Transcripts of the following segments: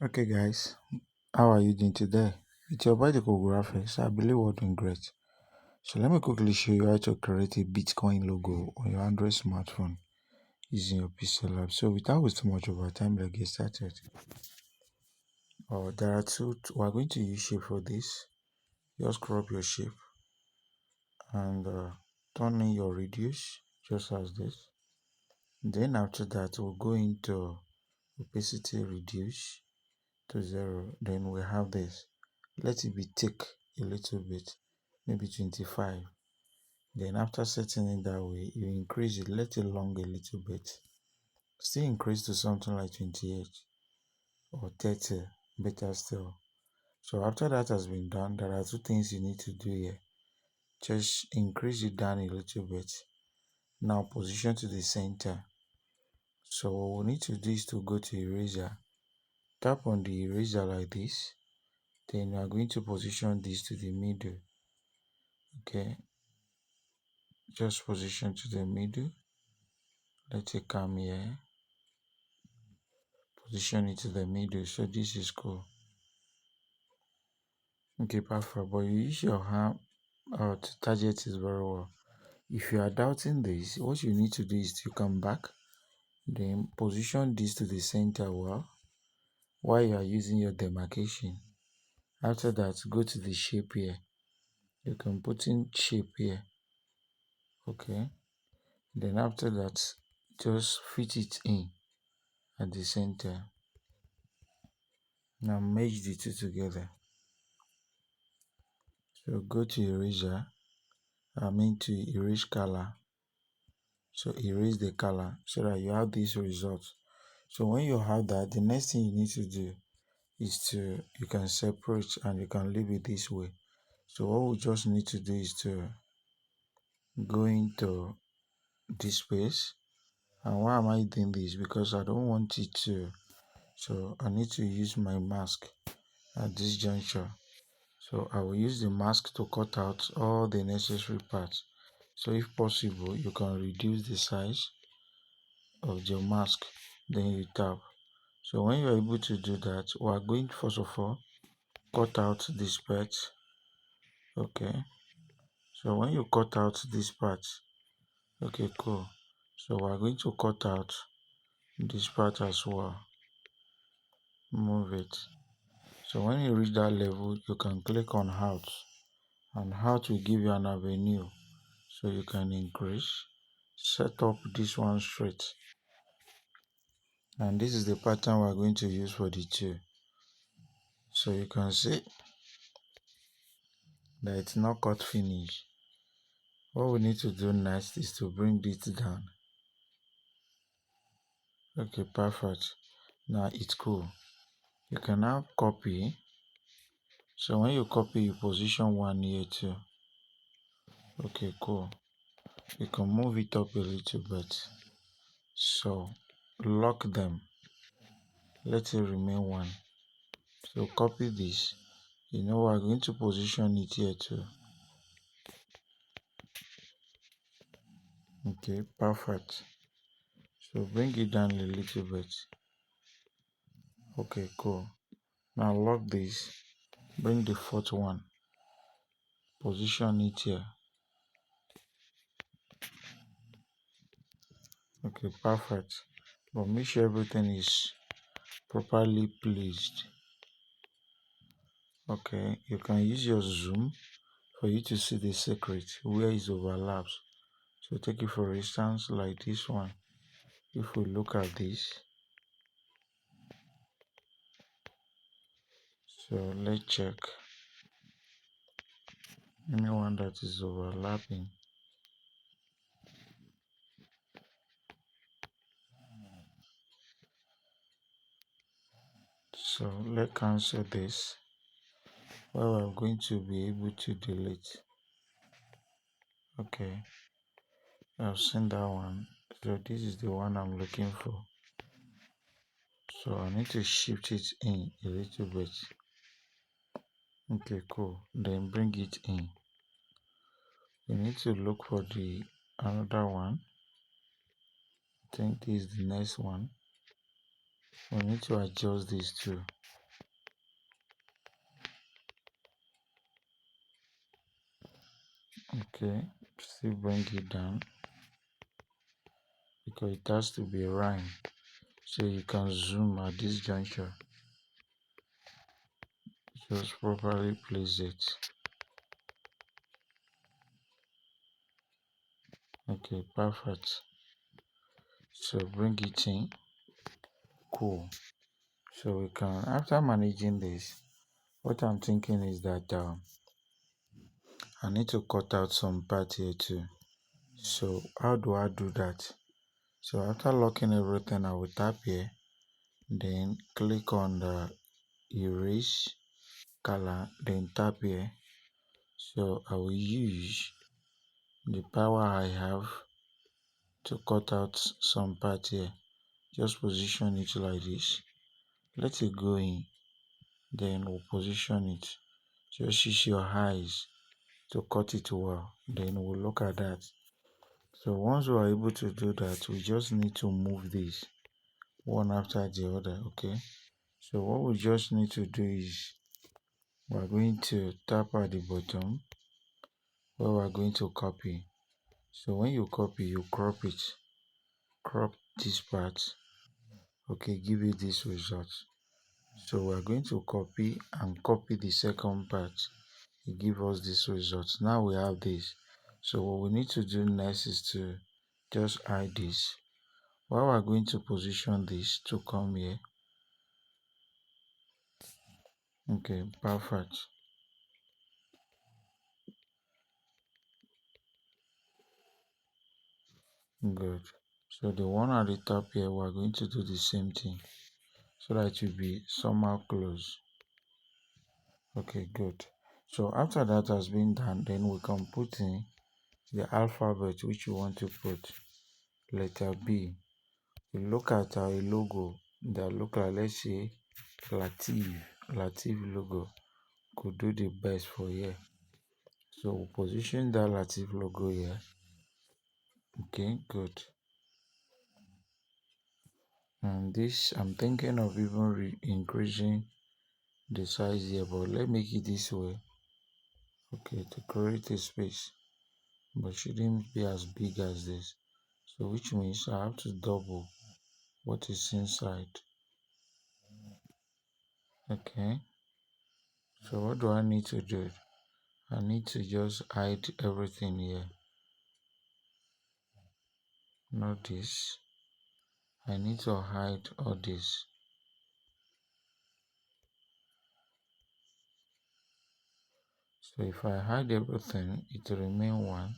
Okay, guys, how are you doing today? It's your boy Diko graphics. I believe we're doing great. So let me quickly show you how to create a Bitcoin logo on your Android smartphone using your PixelLab. So without wasting much of our time, let's get started. There are two. We're going to use shape for this. Just crop your shape and turn in your reduce just as this. Then after that, we'll go into opacity reduce to 0. Then we have this. Let it be thick a little bit, maybe 25. Then after setting it that way, you increase it, let it long a little bit. Still increase to something like 28 or 30, better still. So after that has been done, there are two things you need to do here. Just increase it down a little bit. Now position to the center. So what we need to do is to go to eraser. Tap on the eraser like this. Then we are going to position this to the middle. Okay, just position to the middle. Let it come here. Position it to the middle. So this is cool. Okay, perfect. But you use your hand to target it very well. If you are doubting this, what you need to do is to come back, then position this to the center well while you are using your demarcation. After that, go to the shape here. You can put in shape here. Okay. Then after that, just fit it in at the center. Now merge the two together. So go to eraser. To erase color. So erase the color so that you have this result. So when you have that, the next thing you need to do is you can separate and you can leave it this way. So what we just need to do is to go into this space. And why am I doing this? Because I don't want it to. So I need to use my mask at this juncture. So I will use the mask to cut out all the necessary parts. So if possible, you can reduce the size of your mask, then you tap. So when you're able to do that, we are going to first of all cut out this part. Okay, so when you cut out this part, okay, cool. So we are going to cut out this part as well. Move it. So when you reach that level, you can click on out, and out will give you an avenue. So you can increase, set up this one straight. And this is the pattern we're going to use for the two. So you can see that it's not cut finish. What we need to do next is to bring this down. Okay, perfect. Now it's cool. You can now copy. So when you copy, you position one here too. Okay, cool. You can move it up a little bit. So lock them. Let it remain one. So copy this. We're going to position it here too. Okay, perfect. So bring it down a little bit. Okay, cool. Now lock this. Bring the fourth one. Position it here. Okay, perfect. But make sure everything is properly placed. Okay, you can use your zoom for you to see the secret where it overlaps. So take it for instance like this one. If we look at this, so let's check anyone that is overlapping. So let's cancel this. Well, I'm going to be able to delete. Okay, I've seen that one. So this is the one I'm looking for. So I need to shift it in a little bit. Okay, cool. Then bring it in. We need to look for the another one. I think this is the next one. We need to adjust this too. Okay, still bring it down because it has to be a rhyme. So you can zoom at this juncture. Just properly place it. Okay, perfect. So bring it in. Cool. So we can, after managing this, what I'm thinking is that I need to cut out some part here too. So how do I do that? So after locking everything, I will tap here, then click on the erase color, then tap here. So I will use the power I have to cut out some part here. Just position it like this. Let it go in, then we'll position it. Just use your eyes to cut it well. Then we'll look at that. So once we are able to do that, we just need to move this one after the other. Okay. So what we just need to do is we're going to tap at the bottom where we're going to copy. So when you copy, you crop it. Crop this part. Okay, give it this result. So we're going to copy and copy the second part. It gives us this result. Now we have this. So what we need to do next is to just hide this. While we're going to position this to come here. Okay, perfect. Good. So the one at the top here, we're going to do the same thing so that it will be somehow close. Okay, good. So after that has been done, then we can put in the alphabet which you want to put. Letter B. We look at our logo that look like, let's say, Latif logo could do the best for here. So we'll position that Latif logo here. Okay, good. And this, I'm thinking of even increasing the size here, but let's make it this way. Okay, to create a space, but shouldn't be as big as this. So which means I have to double what is inside. Okay, so what do I need to do? I need to just hide everything here. Not this. I need to hide all this. So if I hide everything, it will remain one,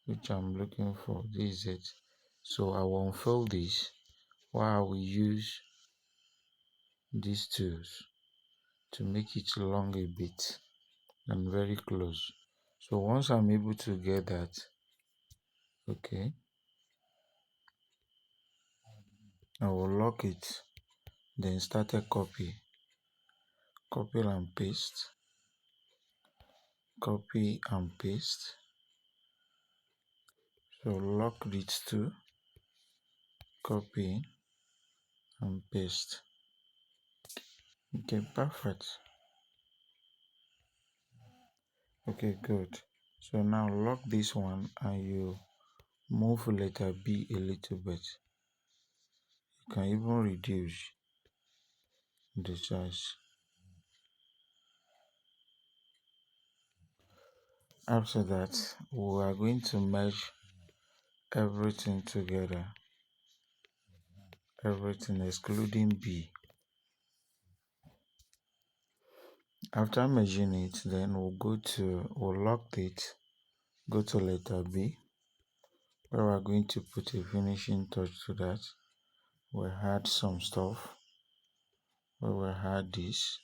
which I'm looking for. This is it. So I will unfold this while I will use these tools to make it long a bit and very close. So once I'm able to get that, okay, I will lock it, then start a copy and paste, copy and paste. So lock these two, copy and paste. Okay, perfect. Okay, good. So now lock this one and you move letter B a little bit. You can even reduce the size. After that, we are going to merge everything together. Everything excluding B. After merging it, then we'll lock it, go to letter B, where we're going to put a finishing touch to that. We'll add some stuff, where we'll add this.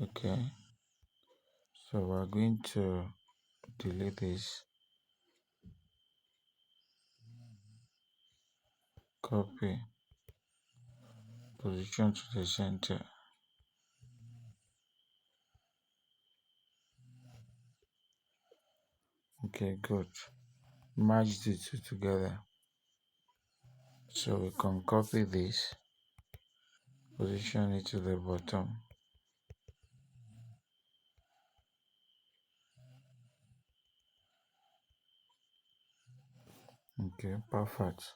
Okay, so we're going to delete this, copy, position to the center. Okay, good. Merge the two together. So we can copy this, position it to the bottom. Okay, perfect.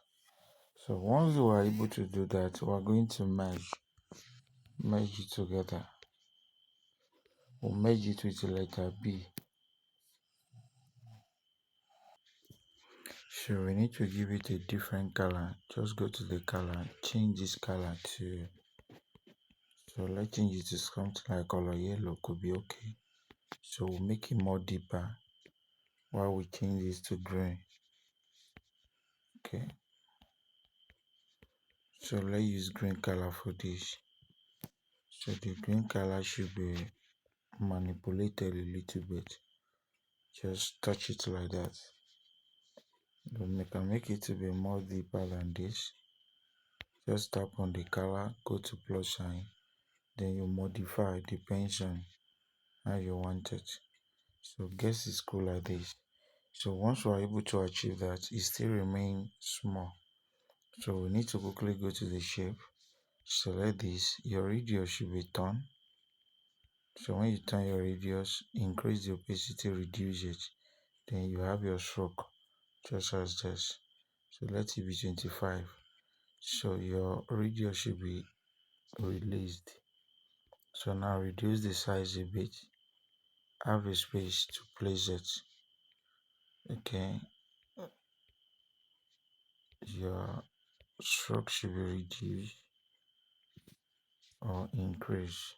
So once you are able to do that, we are going to merge it together. We'll merge it with the letter B. So we need to give it a different color. Just go to the color, change this color to, so let's change it to something like color yellow, could be okay. So we'll make it more deeper while we change this to green. Okay. So let's use green color for this. So the green color should be manipulated a little bit. Just touch it like that. Then we can make it to be more deeper than this. Just tap on the color, go to plus sign, then you modify, depends on how you want it. So guess it's cool like this. So once we are able to achieve that, it still remains small. So we need to quickly go to the shape, select this, your radius should be turned. So when you turn your radius, increase the opacity, reduce it, then you have your stroke just as this. So let it be 25. So your radius should be released. So now reduce the size a bit, have a space to place it. Okay, your stroke should be reduced or increased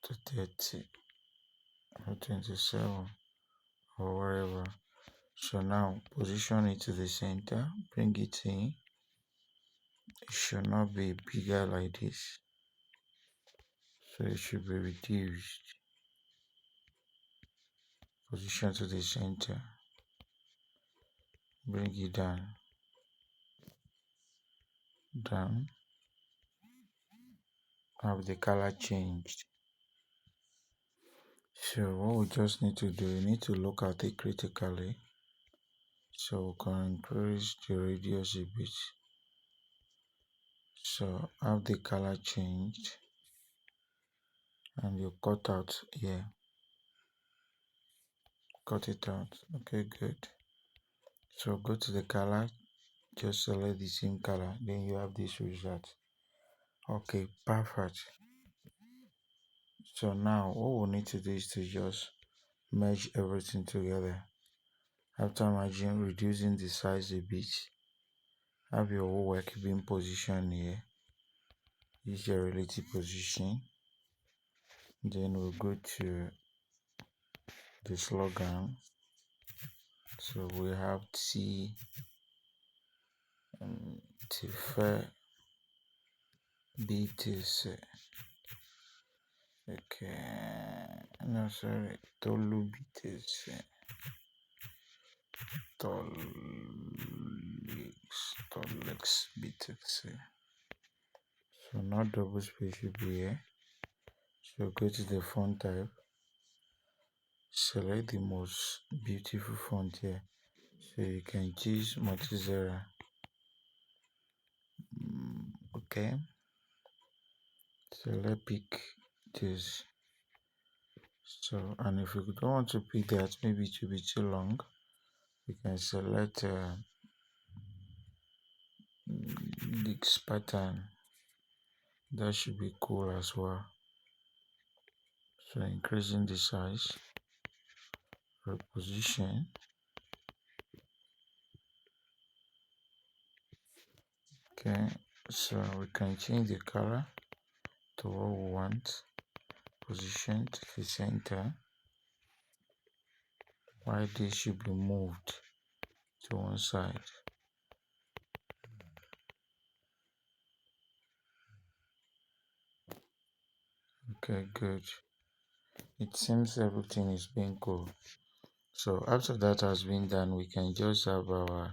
to 30 or 27 or wherever. So now position it to the center, bring it in. It should not be bigger like this. So it should be reduced. Position to the center. Bring it down. Down. Have the color changed. So what we just need to do, we need to look at it critically. So we can increase the radius a bit. So have the color changed. And you cut out here. Cut it out. Okay, good. So go to the color. Just select the same color. Then you have this result. Okay, perfect. So now what we need to do is to just merge everything together. After merging, reducing the size a bit, have your whole work being positioned here. Use your relative position. Then we'll go to the slogan. So we have Tifa BTC. Okay, no, sorry, Tolu BTC. Tolex BTC. So now double space should be here. So go to the font type. Select the most beautiful font here. So you can choose Multizera. Okay. So let's pick this. So, and if you don't want to pick that, maybe it will be too long, you can select this pattern. That should be cool as well. So increasing the size, reposition. Okay, so we can change the color to what we want. Position to the center. Why this should be moved to one side. Okay, good. It seems everything is being cool. So after that has been done, we can just have our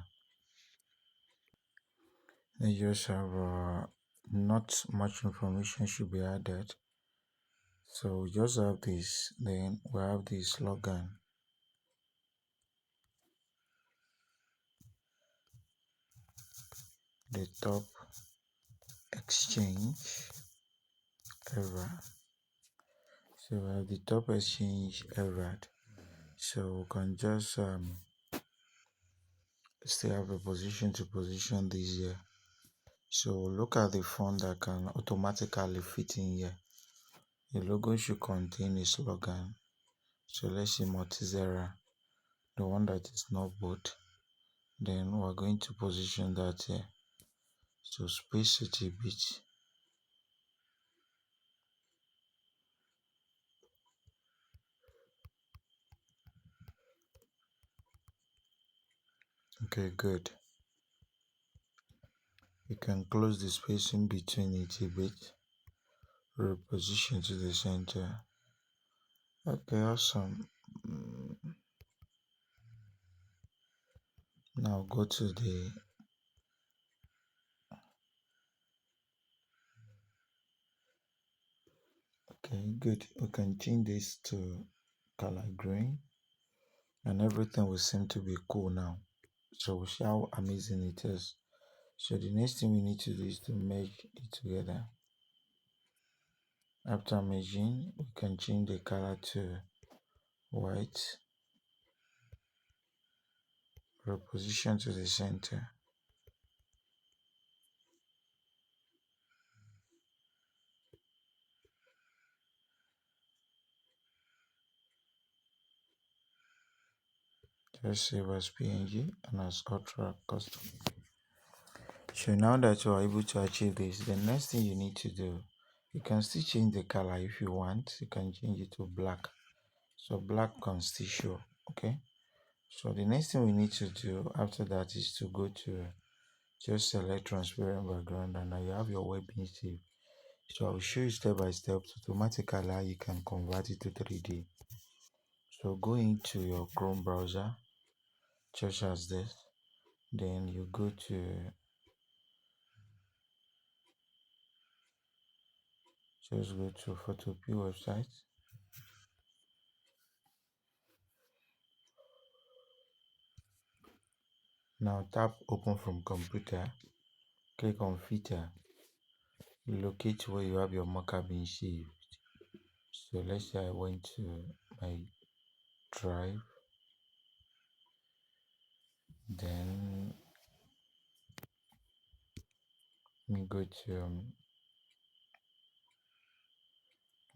not much information should be added. So we just have this, then we have the slogan. The top exchange ever. So we have the top exchange ever. So we can just still have a position to position this here. So look at the font that can automatically fit in here. The logo should contain a slogan. So let's see Multizera, the one that is not bold. Then we're going to position that here. So space it a bit. Okay, good. You can close the space in between it a bit. Reposition to the center. Okay, awesome. Now go to the okay, good. We can change this to color green and everything will seem to be cool now. So we'll see how amazing it is. So the next thing we need to do is to merge it together. After merging, we can change the color to white. Reposition to the center. Just save as PNG and as Ultra Custom. So now that you are able to achieve this, the next thing you need to do, you can still change the color if you want. You can change it to black. So black can still show. Okay. So the next thing we need to do after that is to go to just select transparent background and now you have your web being saved. So I'll show you step by step automatically how you can convert it to 3D. So go into your Chrome browser, just as this. Then you go to Photopea website. Now tap open from computer, click on feature, locate where you have your mockup being saved. So let's say I went to my drive, then let me go to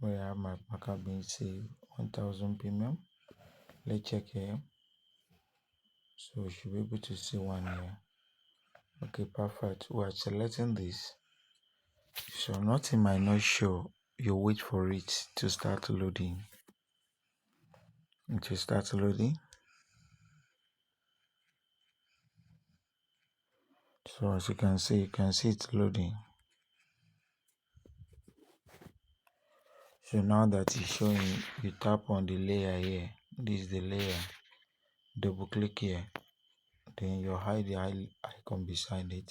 where I have my mockup being saved, 1000 premium. Let's check here. So we should be able to see one here. Okay, perfect. We are selecting this. So nothing might not show. You wait for it to start loading. It will start loading. So as you can see it's loading. So now that it's showing, you tap on the layer here. This is the layer. Double click here. Then you hide the icon beside it.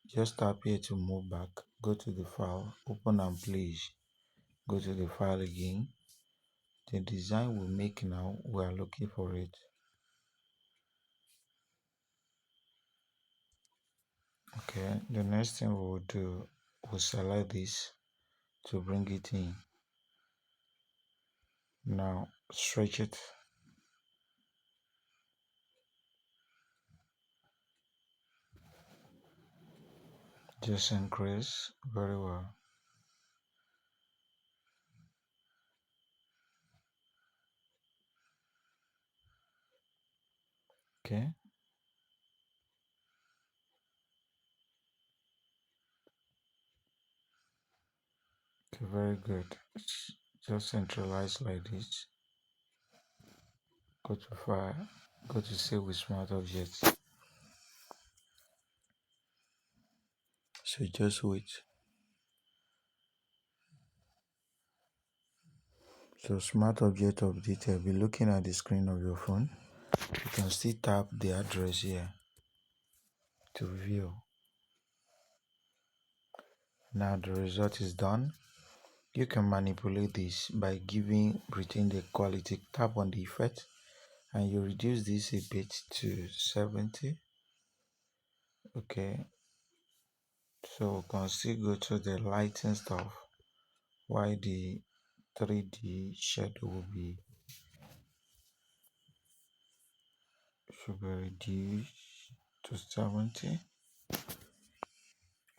Just tap here to move back. Go to the file, open and place. Go to the file again. The design we make now, we are looking for it. Okay, the next thing we will do, we'll select this to bring it in. Now stretch it. Just increase very well. Okay. Okay, very good. Just centralize like this. Go to file. Go to save with smart objects. So just wait. So smart object updated. Be looking at the screen of your phone. You can still tap the address here to view. Now the result is done. You can manipulate this by giving retain the quality. Tap on the effect and you reduce this a bit to 70. Okay, so we can still go to the lighting stuff while the 3D shadow will be should be reduced to 70.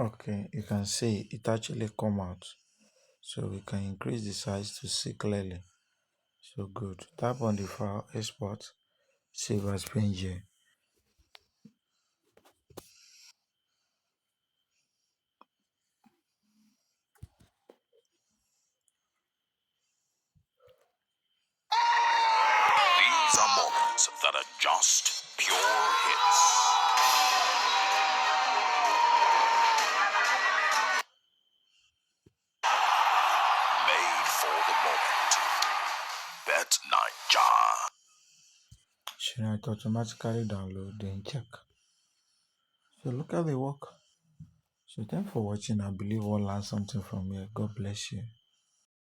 Okay, you can see it actually come out. So we can increase the size to see clearly. So good. Tap on the file, export, save as PNG. These are moments that are just pure hits. Made for the moment. Bet Naija. Should I automatically download then check? So look at the work. So thanks for watching. I believe we'll learn something from here. God bless you.